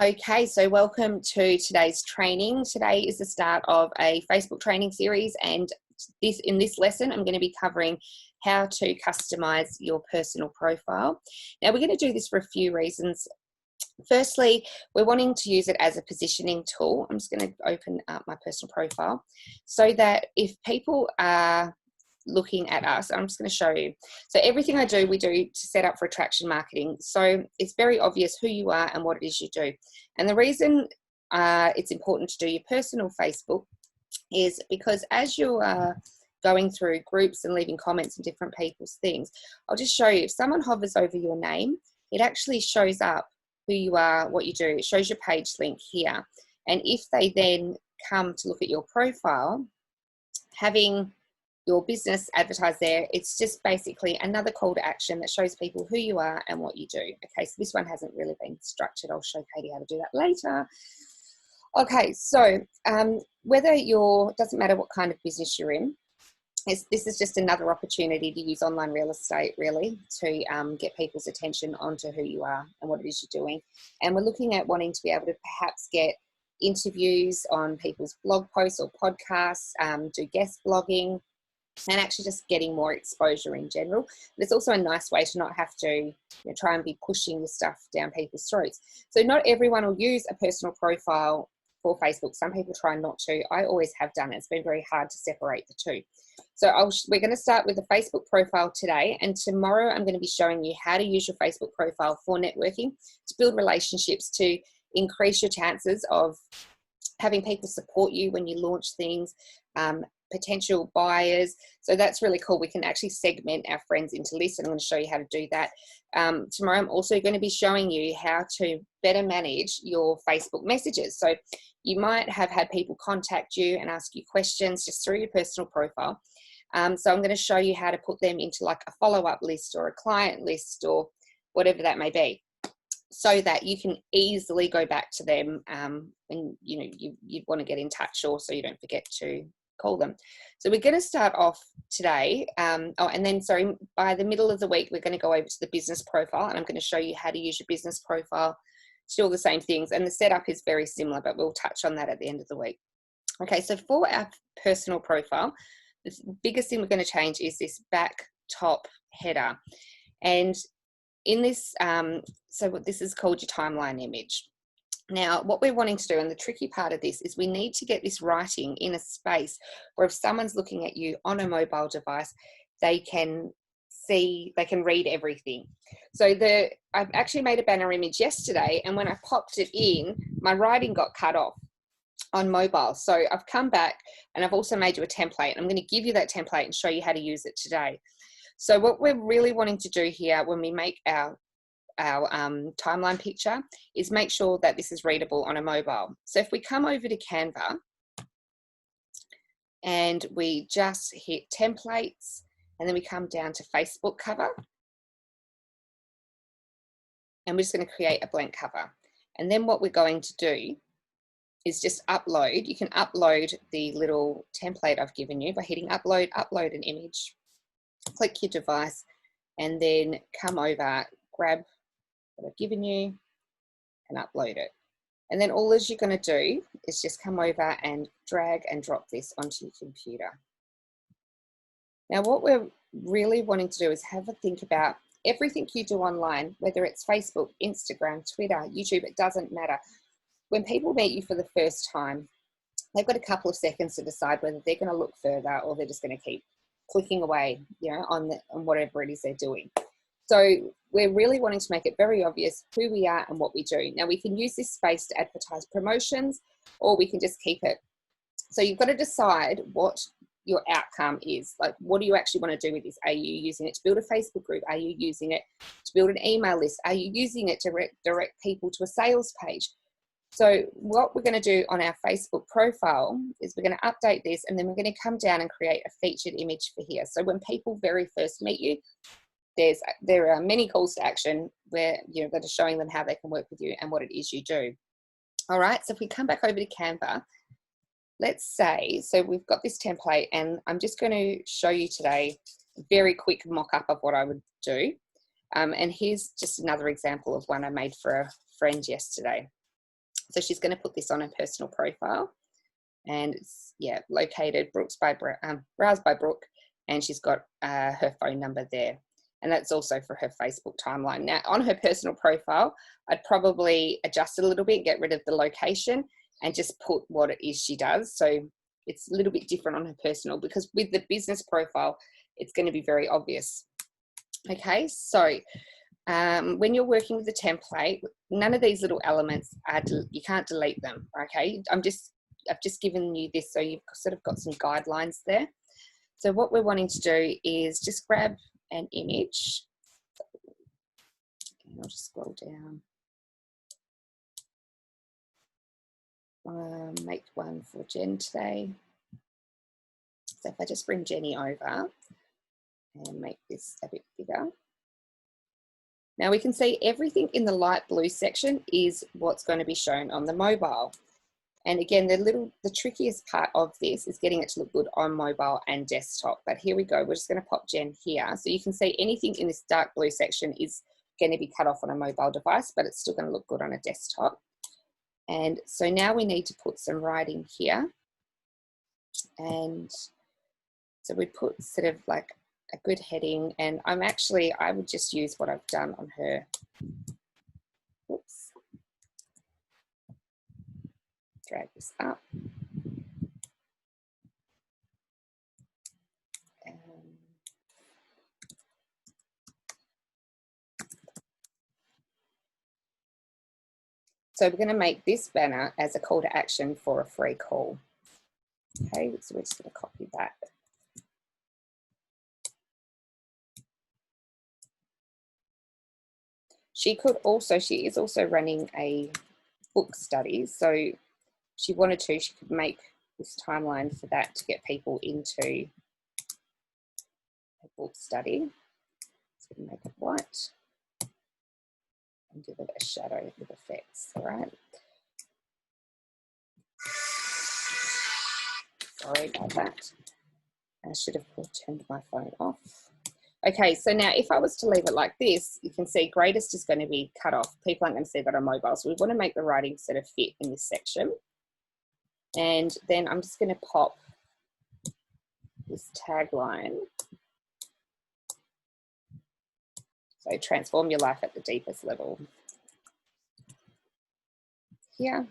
Okay, so welcome to today's training. Today is the start of a Facebook training series, and in this lesson I'm going to be covering how to customize your personal profile. Now we're going to do this for a few reasons. Firstly, we're wanting to use it as a positioning tool. I'm just going to open up my personal profile so that if people are looking at us, I'm just going to show you. So everything I do, we do to set up for attraction marketing. So it's very obvious who you are and what it is you do. And the reason it's important to do your personal Facebook is because as you are going through groups and leaving comments on different people's things, I'll just show you. If someone hovers over your name, it actually shows up who you are, what you do. It shows your page link here. And if they then come to look at your profile, having your business advertised there, it's just basically another call to action that shows people who you are and what you do. Okay, so this one hasn't really been structured. I'll show Katie how to do that later. Okay, so doesn't matter what kind of business you're in, this is just another opportunity to use online real estate really to get people's attention onto who you are and what it is you're doing. And we're looking at wanting to be able to perhaps get interviews on people's blog posts or podcasts, do guest blogging, and actually just getting more exposure in general. But it's also a nice way to not have to try and be pushing the stuff down people's throats. So not everyone will use a personal profile for Facebook. Some people try not to. I always have done it. It's been very hard to separate the two. So we're going to start with a Facebook profile today, and tomorrow I'm going to be showing you how to use your Facebook profile for networking, to build relationships, to increase your chances of having people support you when you launch things, potential buyers. So that's really cool. We can actually segment our friends into lists, and I'm going to show you how to do that. Tomorrow I'm also going to be showing you how to better manage your Facebook messages. So you might have had people contact you and ask you questions just through your personal profile. So I'm going to show you how to put them into like a follow-up list or a client list or whatever that may be, so that you can easily go back to them when you want to get in touch, or so you don't forget to call them. So we're going to start off today. By the middle of the week, we're going to go over to the business profile, and I'm going to show you how to use your business profile to do all the same things. And the setup is very similar, but we'll touch on that at the end of the week. Okay, so for our personal profile, the biggest thing we're going to change is this back top header. And in this, this is called your timeline image. Now, what we're wanting to do, and the tricky part of this, is we need to get this writing in a space where if someone's looking at you on a mobile device, they can read everything. So I've actually made a banner image yesterday, and when I popped it in, my writing got cut off on mobile. So I've come back and I've also made you a template. I'm going to give you that template and show you how to use it today. So what we're really wanting to do here when we make our timeline picture is make sure that this is readable on a mobile. So if we come over to Canva and we just hit templates, and then we come down to Facebook cover, and we're just going to create a blank cover. And then what we're going to do is just upload. You can upload the little template I've given you by hitting upload an image, click your device, and then come over, grab what I've given you and upload it. And then all you're going to do is just come over and drag and drop this onto your computer. Now what we're really wanting to do is have a think about everything you do online, whether it's Facebook, Instagram, Twitter, YouTube, it doesn't matter. When people meet you for the first time, they've got a couple of seconds to decide whether they're going to look further or they're just going to keep clicking away, on whatever it is they're doing. So we're really wanting to make it very obvious who we are and what we do. Now we can use this space to advertise promotions, or we can just keep it. So you've got to decide what your outcome is. Like, what do you actually want to do with this? Are you using it to build a Facebook group? Are you using it to build an email list? Are you using it to direct people to a sales page? So what we're going to do on our Facebook profile is we're going to update this, and then we're going to come down and create a featured image for here. So when people very first meet you, there are many calls to action where that are showing them how they can work with you and what it is you do. All right, so if we come back over to Canva, let's say, so we've got this template, and I'm just going to show you today a very quick mock-up of what I would do. And here's just another example of one I made for a friend yesterday. So she's going to put this on her personal profile, and it's, yeah, located Brooks by Browse by Brooke, and she's got her phone number there. And that's also for her Facebook timeline. Now, on her personal profile, I'd probably adjust it a little bit, get rid of the location, and just put what it is she does. So it's a little bit different on her personal, because with the business profile, it's going to be very obvious. Okay, so when you're working with the template, none of these little elements are, you can't delete them. Okay, I've just given you this so you've sort of got some guidelines there. So what we're wanting to do is just grab an image. And I'll just scroll down. Make one for Jen today. So if I just bring Jenny over and make this a bit bigger. Now we can see everything in the light blue section is what's going to be shown on the mobile. And again, the trickiest part of this is getting it to look good on mobile and desktop. But here we go. We're just going to pop Jen here. So you can see anything in this dark blue section is going to be cut off on a mobile device, but it's still going to look good on a desktop. And so now we need to put some writing here. And so we put sort of like a good heading, and I would just use what I've done on her. Oops. Drag this up. So we're going to make this banner as a call to action for a free call. Okay, so we're just going to copy that. She is also running a book study. So if she wanted to, she could make this timeline for that to get people into a book study. So we can make it white and give it a shadow with effects, all right? Sorry about that. I should have turned my phone off. Okay, so now if I was to leave it like this, you can see greatest is going to be cut off. People aren't going to see that on mobile. So we want to make the writing sort of fit in this section. And then I'm just going to pop this tagline. So transform your life at the deepest level. Here.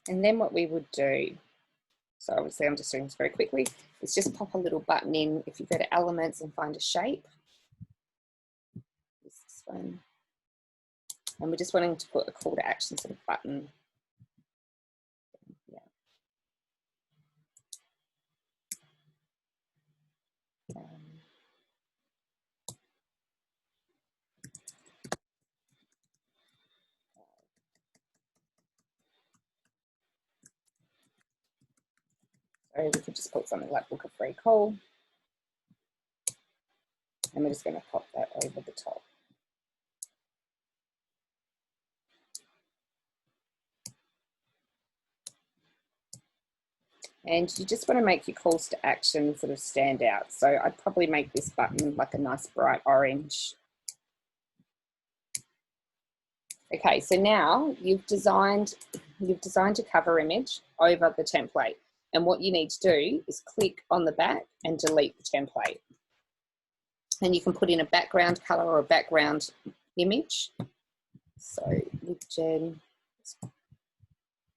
And then what we would do, so obviously I'm just doing this very quickly, is just pop a little button in. If you go to elements and find a shape, this one, and we're just wanting to put a call to action sort of button. Yeah. So we could just put something like book a free call. And we're just going to pop that over the top. And you just want to make your calls to action sort of stand out. So I'd probably make this button like a nice bright orange. Okay, so now you've designed your cover image over the template. And what you need to do is click on the back and delete the template. And you can put in a background color or a background image. So with Jen,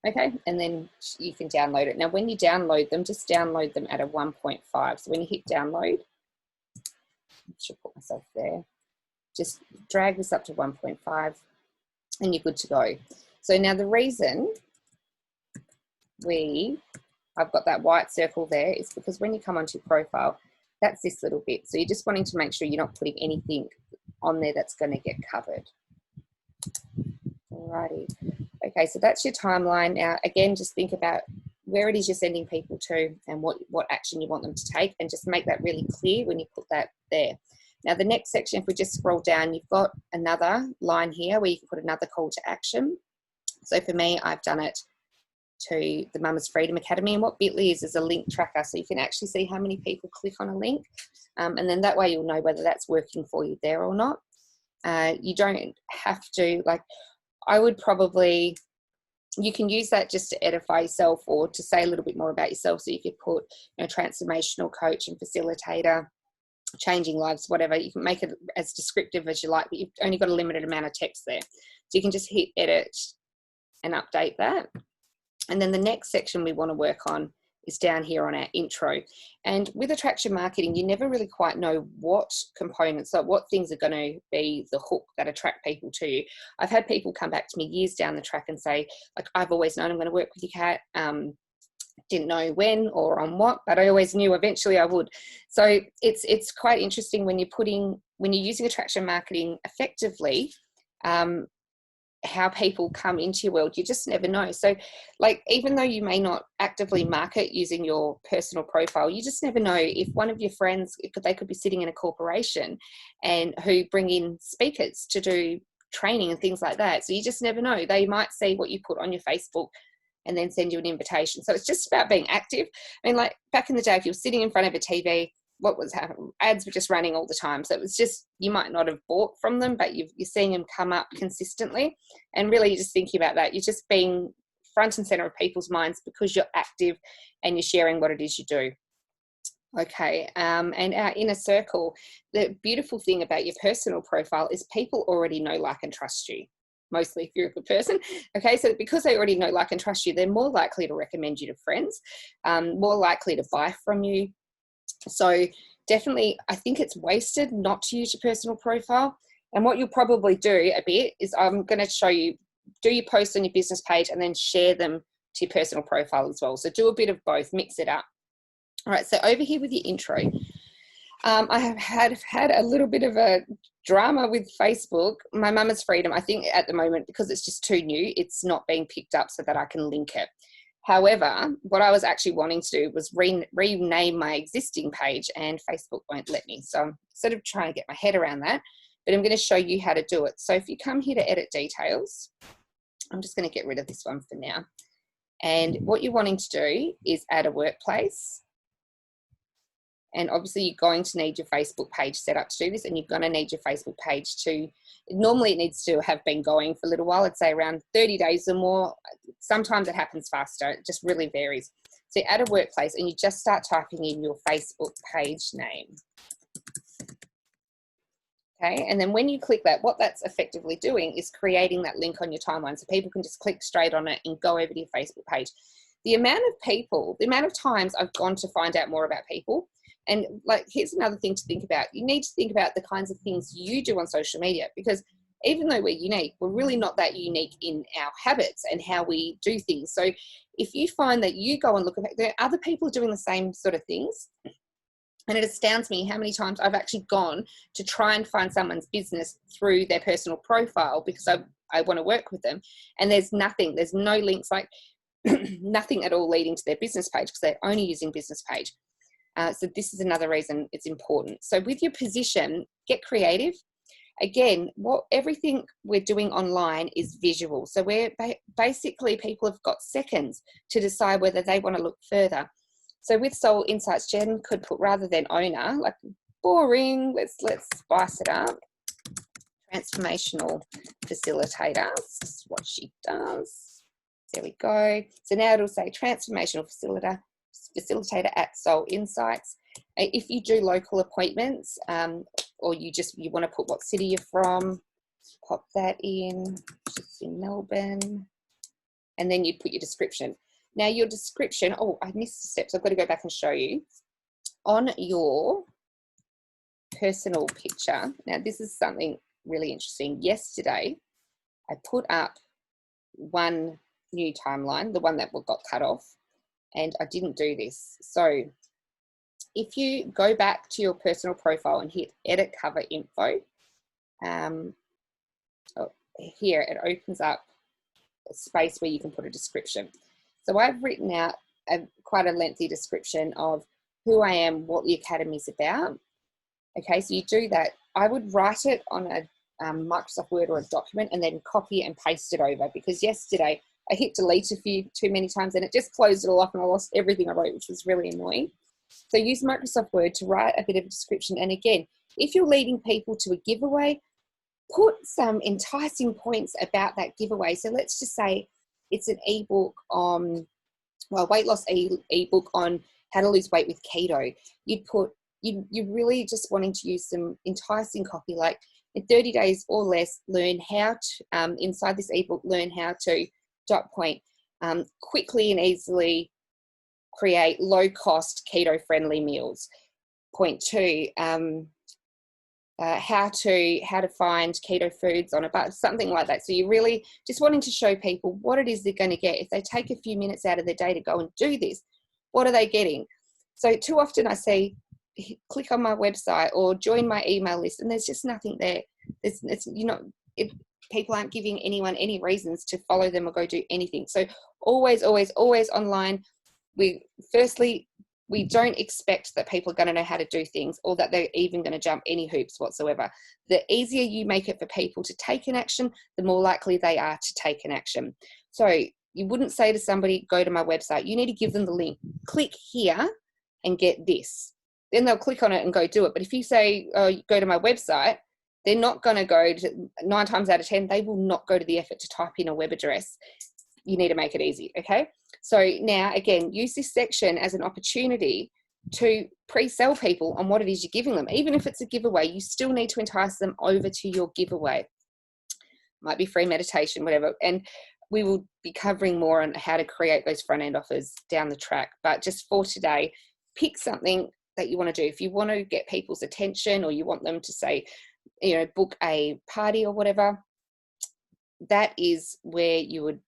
okay, and then you can download it. Now, when you download them, just download them at a 1.5. So when you hit download, I should put myself there, just drag this up to 1.5 and you're good to go. So now the reason I've got that white circle there is because when you come onto your profile, that's this little bit. So you're just wanting to make sure you're not putting anything on there that's going to get covered. Alrighty. Okay, so that's your timeline. Now, again, just think about where it is you're sending people to and what action you want them to take, and just make that really clear when you put that there. Now, the next section, if we just scroll down, you've got another line here where you can put another call to action. So for me, I've done it to the Mama's Freedom Academy. And what Bitly is a link tracker, so you can actually see how many people click on a link, and then that way you'll know whether that's working for you there or not. You don't have to, like, I would probably, you can use that just to edify yourself or to say a little bit more about yourself. So you could put, you know, transformational coach and facilitator, changing lives, whatever. You can make it as descriptive as you like, but you've only got a limited amount of text there. So you can just hit edit and update that. And then the next section we want to work on is down here on our intro. And with attraction marketing, you never really quite know what components, so what things are going to be the hook that attract people to you. I've had people come back to me years down the track and say, like, I've always known I'm going to work with you, Kat. Didn't know when or on what, but I always knew eventually I would. So it's quite interesting when you're using attraction marketing effectively, how people come into your world. You just never know. So, like, even though you may not actively market using your personal profile, you just never know if one of your friends, they could be sitting in a corporation and who bring in speakers to do training and things like that. So you just never know. They might see what you put on your Facebook and then send you an invitation. So it's just about being active. I mean, like, back in the day, if you were sitting in front of a TV, what was happening? Ads were just running all the time. So it was just, you might not have bought from them, but you're seeing them come up consistently. And really, you're just thinking about that. You're just being front and center of people's minds because you're active and you're sharing what it is you do. Okay, and our inner circle, the beautiful thing about your personal profile is people already know, like, and trust you. Mostly if you're a good person. Okay, so because they already know, like, and trust you, they're more likely to recommend you to friends, more likely to buy from you. So definitely, I think it's wasted not to use your personal profile. And what you'll probably do a bit is, I'm going to show you, do your posts on your business page and then share them to your personal profile as well. So do a bit of both, mix it up. All right, so over here with your intro, I have had a little bit of a drama with Facebook. My Mama's Freedom, I think at the moment, because it's just too new, it's not being picked up so that I can link it. However, what I was actually wanting to do was rename my existing page, and Facebook won't let me. So I'm sort of trying to get my head around that, but I'm going to show you how to do it. So if you come here to edit details, I'm just going to get rid of this one for now. And what you're wanting to do is add a workplace. And obviously you're going to need your Facebook page set up to do this, and you're going to need your Facebook page to, normally it needs to have been going for a little while. I'd say around 30 days or more. Sometimes it happens faster. It just really varies. So you add a workplace and you just start typing in your Facebook page name. Okay, and then when you click that, what that's effectively doing is creating that link on your timeline, so people can just click straight on it and go over to your Facebook page. The amount of people, the amount of times I've gone to find out more about people, and, like, here's another thing to think about. You need to think about the kinds of things you do on social media, because even though we're unique, we're really not that unique in our habits and how we do things. So if you find that you go and look at, there are other people doing the same sort of things, and it astounds me how many times I've actually gone to try and find someone's business through their personal profile because I want to work with them, and there's nothing, there's no links, like nothing at all leading to their business page because they're only using business page. So this is another reason it's important. So with your position, get creative. Again, everything we're doing online is visual. So we're basically, people have got seconds to decide whether they want to look further. So with Soul Insights, Jen could put, rather than owner, like, boring, let's spice it up. Transformational facilitator, that's what she does. There we go. So now it'll say transformational facilitator at Soul Insights. If you do local appointments, or you want to put what city you're from, pop that in, just in Melbourne, and then you'd put your description. Now your description, oh, I missed a step, so I've got to go back and show you. On your personal picture, now this is something really interesting. Yesterday, I put up one new timeline, the one that got cut off, and I didn't do this. So if you go back to your personal profile and hit edit cover info, here it opens up a space where you can put a description. So I've written out quite a lengthy description of who I am, what the Academy's about. Okay, so you do that. I would write it on a Microsoft Word or a document and then copy and paste it over, because yesterday I hit delete too many times and it just closed it all up and I lost everything I wrote, which was really annoying. So use Microsoft Word to write a bit of a description. And again, if you're leading people to a giveaway, put some enticing points about that giveaway. So let's just say it's an ebook on, well, weight loss ebook on how to lose weight with keto. You're really just wanting to use some enticing copy, like in 30 days or less, learn how to, inside this ebook, learn how to, dot point, quickly and easily create low-cost keto-friendly meals. Point 2, how to find keto foods on a budget, something like that. So you're really just wanting to show people what it is they're going to get. If they take a few minutes out of their day to go and do this, what are they getting? So too often I say, click on my website or join my email list, and there's just nothing there. People aren't giving anyone any reasons to follow them or go do anything. So always, always, always online. We don't expect that people are going to know how to do things or that they're even going to jump any hoops whatsoever. The easier you make it for people to take an action, the more likely they are to take an action. So you wouldn't say to somebody, go to my website. You need to give them the link. Click here and get this. Then they'll click on it and go do it. But if you say, go to my website, they're not going to go to, 9 times out of 10, they will not go to the effort to type in a web address. You need to make it easy, okay? So now, again, use this section as an opportunity to pre-sell people on what it is you're giving them. Even if it's a giveaway, you still need to entice them over to your giveaway. Might be free meditation, whatever. And we will be covering more on how to create those front-end offers down the track. But just for today, pick something that you want to do. If you want to get people's attention or you want them to say, book a party or whatever, that is where you would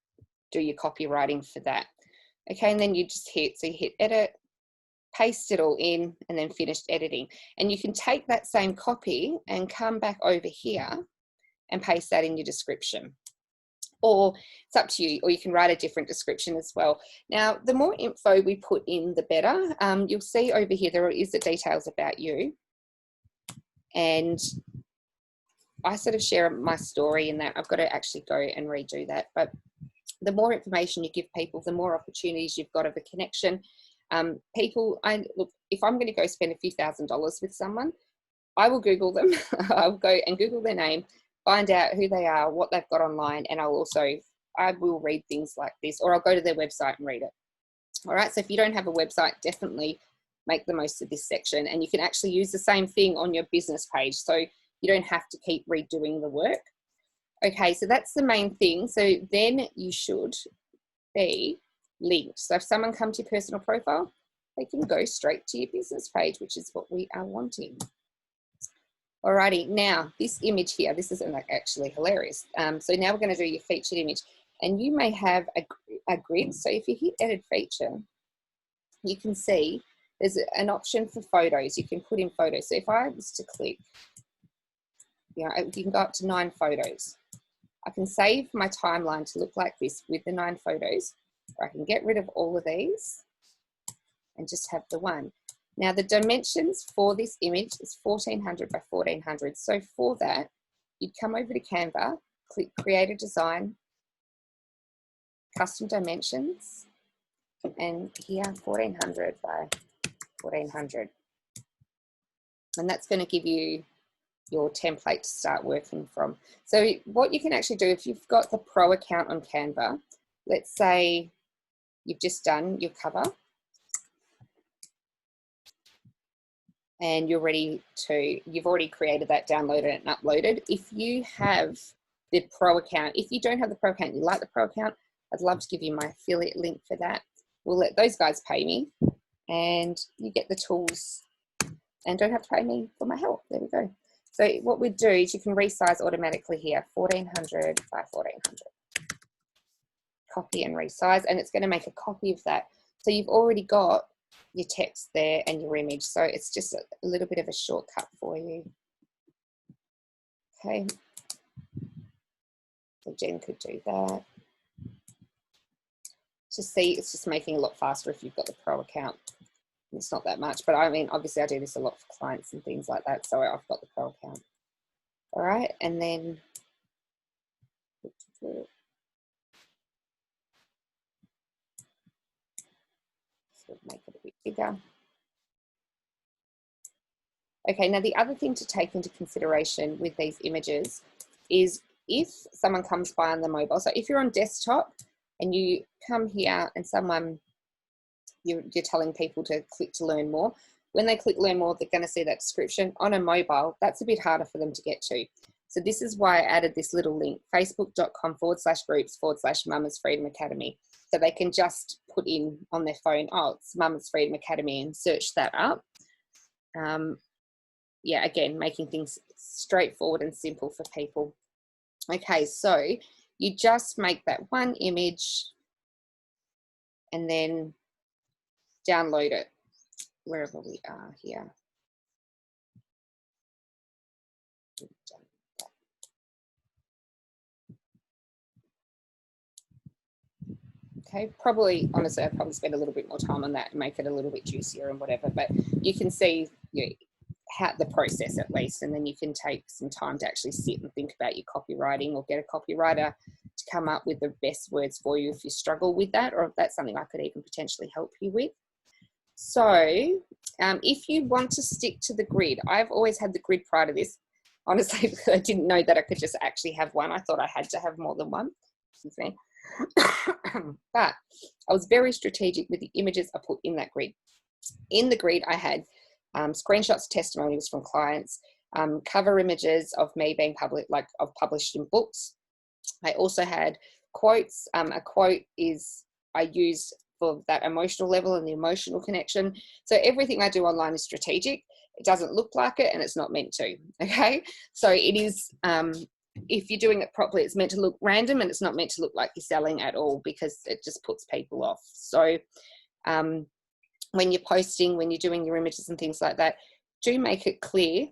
do your copywriting for that. Okay, and then you just hit edit, paste it all in, and then finished editing. And you can take that same copy and come back over here and paste that in your description. Or it's up to you, or you can write a different description as well. Now, the more info we put in, the better. You'll see over here, there is the details about you. And I sort of share my story in that. I've got to actually go and redo that. But the more information you give people, the more opportunities you've got of a connection. Look, if I'm going to go spend a few $1,000s with someone, I will Google them. I'll go and Google their name, find out who they are, what they've got online, and I will read things like this, or I'll go to their website and read it. All right, so if you don't have a website, definitely make the most of this section, and you can actually use the same thing on your business page, so you don't have to keep redoing the work. Okay, so that's the main thing. So then you should be linked. So if someone comes to your personal profile, they can go straight to your business page, which is what we are wanting. Alrighty, now this image here, this isn't actually hilarious. So now we're going to do your featured image, and you may have a grid. So if you hit edit feature, you can see there's an option for photos. You can put in photos. So if I was to click, you can go up to 9 photos. I can save my timeline to look like this with the 9 photos, or I can get rid of all of these and just have the one. Now the dimensions for this image is 1400 by 1400. So for that, you'd come over to Canva, click create a design, custom dimensions, and here 1400 by 1400. And that's going to give you your template to start working from. So what you can actually do, if you've got the pro account on Canva, let's say you've just done your cover and you've already created that, downloaded it and uploaded. If you have the pro account, if you don't have the pro account, you like the pro account, I'd love to give you my affiliate link for that. We'll let those guys pay me and you get the tools and don't have to pay me for my help. There we go. So what we do is you can resize automatically here, 1400 by 1400. Copy and resize, and it's going to make a copy of that. So you've already got your text there and your image. So it's just a little bit of a shortcut for you. Okay. So Jen could do that. Just see, it's just making it a lot faster if you've got the pro account. It's not that much, but I mean, obviously I do this a lot for clients and things like that. So I've got the pro account. All right. And then make it a bit bigger. Okay, now the other thing to take into consideration with these images is if someone comes by on the mobile. So if you're on desktop and you come here and you're telling people to click to learn more, when they click learn more, they're going to see that description. On a mobile, that's a bit harder for them to get to. So this is why I added this little link, facebook.com/groups/Mamas Freedom Academy. So they can just put in on their phone, oh, it's Mamas Freedom Academy, and search that up. Yeah, again, making things straightforward and simple for people. Okay, so you just make that one image and then download it wherever we are here. Okay, probably, honestly, I'd probably spend a little bit more time on that and make it a little bit juicier and whatever, but you can see how the process at least, and then you can take some time to actually sit and think about your copywriting, or get a copywriter to come up with the best words for you if you struggle with that, or if that's something I could even potentially help you with. So if you want to stick to the grid, I've always had the grid prior to this. Honestly, I didn't know that I could just actually have one. I thought I had to have more than one. Excuse me. But I was very strategic with the images I put in that grid. In the grid, I had screenshots, testimonials from clients, cover images of me being public, like I've published in books. I also had quotes. A quote is I use for that emotional level and the emotional connection. So everything I do online is strategic. It doesn't look like it, and it's not meant to. Okay, so it is. If you're doing it properly, it's meant to look random, and it's not meant to look like you're selling at all, because it just puts people off. So when you're posting, when you're doing your images and things like that, do make it clear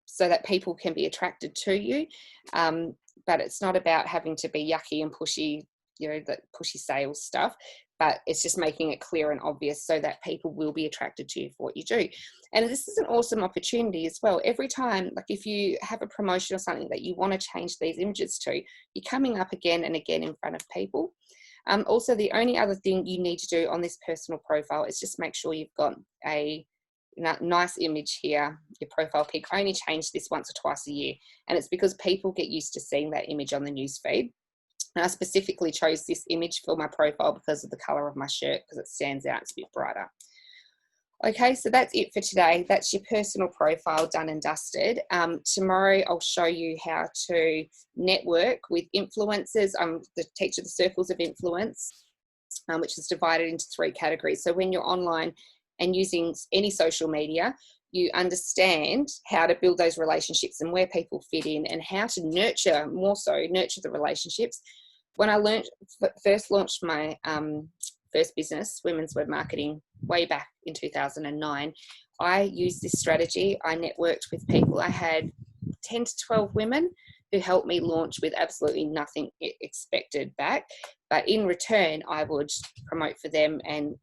so that people can be attracted to you. But it's not about having to be yucky and pushy, that pushy sales stuff, but it's just making it clear and obvious so that people will be attracted to you for what you do. And this is an awesome opportunity as well. Every time, like if you have a promotion or something that you want to change these images to, you're coming up again and again in front of people. Also, the only other thing you need to do on this personal profile is just make sure you've got a nice image here, your profile pic. I only change this once or twice a year, and it's because people get used to seeing that image on the news feed. And I specifically chose this image for my profile because of the color of my shirt, because it stands out, it's a bit brighter. Okay, so that's it for today. That's your personal profile done and dusted. Tomorrow I'll show you how to network with influencers. I'm the teacher of the circles of influence, which is divided into 3 categories. So when you're online and using any social media, you understand how to build those relationships and where people fit in, and how to nurture, more so nurture the relationships. When I first launched my first business, women's web marketing, way back in 2009, I used this strategy. I networked with people. I had 10 to 12 women who helped me launch with absolutely nothing expected back. But in return, I would promote for them, and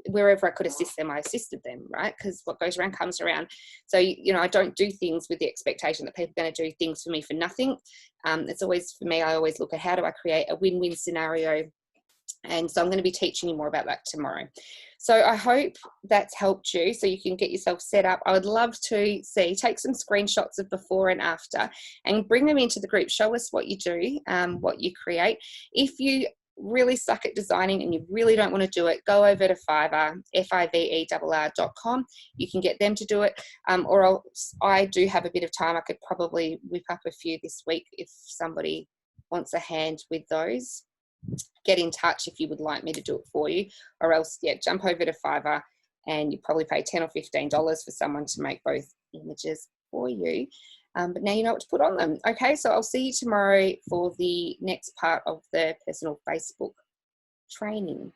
wherever I could assist them, I assisted them, right? Because what goes around comes around. So, I don't do things with the expectation that people are going to do things for me for nothing. It's always, for me, I always look at how do I create a win-win scenario. And so I'm going to be teaching you more about that tomorrow. So I hope that's helped you so you can get yourself set up. I would love to take some screenshots of before and after and bring them into the group. Show us what you do, what you create. If you really suck at designing and you really don't want to do it, go over to Fiverr, fiverr.com. You can get them to do it. Or else I do have a bit of time. I could probably whip up a few this week if somebody wants a hand with those. Get in touch if you would like me to do it for you, or else, jump over to Fiverr and you probably pay $10 or $15 for someone to make both images for you. But now you know what to put on them. Okay, so I'll see you tomorrow for the next part of the personal Facebook training.